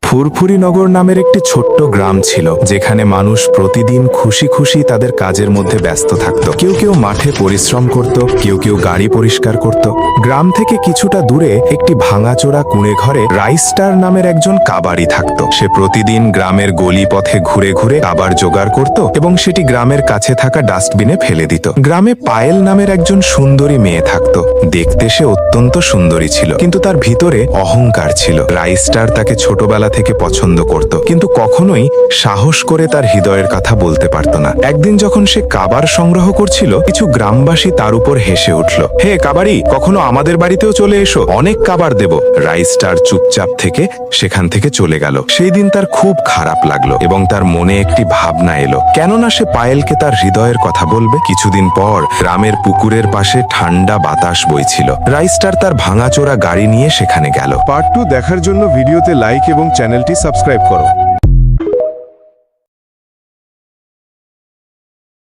ফুরফুরিনগর নামের একটি ছোট্ট গ্রাম ছিল, যেখানে মানুষ প্রতিদিন খুশি খুশি তাদের কাজের মধ্যে ব্যস্ত থাকত। কেউ কেউ মাঠে পরিশ্রম করত, কেউ কেউ গাড়ি পরিষ্কার করত। গ্রাম থেকে কিছুটা দূরে একটি ভাঙাচোরা কুঁড়ে ঘরে রাইস্টার নামের একজন কাবাড়ি থাকত। সে প্রতিদিন গ্রামের গলি পথে ঘুরে ঘুরে কাবার জোগাড় করত এবং সেটি গ্রামের কাছে থাকা ডাস্টবিনে ফেলে দিত। গ্রামে পায়েল নামের একজন সুন্দরী মেয়ে থাকত। দেখতে সে অত্যন্ত সুন্দরী ছিল, কিন্তু তার ভিতরে অহংকার ছিল। রাইস্টার তাকে ছোটবেলা থেকে পছন্দ করত, কিন্তু কখনোই সাহস করে তার হৃদয়ের কথা বলতে পারত না। একদিন যখন সে কাবার সংগ্রহ করছিল, কিছু গ্রামবাসী তার উপর হেসে উঠল। হে কাবাড়ি, কখনো আমাদের বাড়িতেও চলে এসো, অনেক কাবার দেব। রাইস্টার চুপচাপ থেকে সেখান থেকে চলে গেল। সেই দিন তার খুব খারাপ লাগলো এবং তার মনে একটি ভাবনা এলো, কেননা সে পায়েলকে তার হৃদয়ের কথা বলবে। কিছুদিন পর গ্রামের পুকুরের পাশে ঠান্ডা বাতাস বইছিল। রাইস্টার তার ভাঙাচোরা গাড়ি নিয়ে সেখানে গেল। পার্ট 2 দেখার জন্য ভিডিওতে লাইক এবং চ্যানেলটি সাবস্ক্রাইব করো।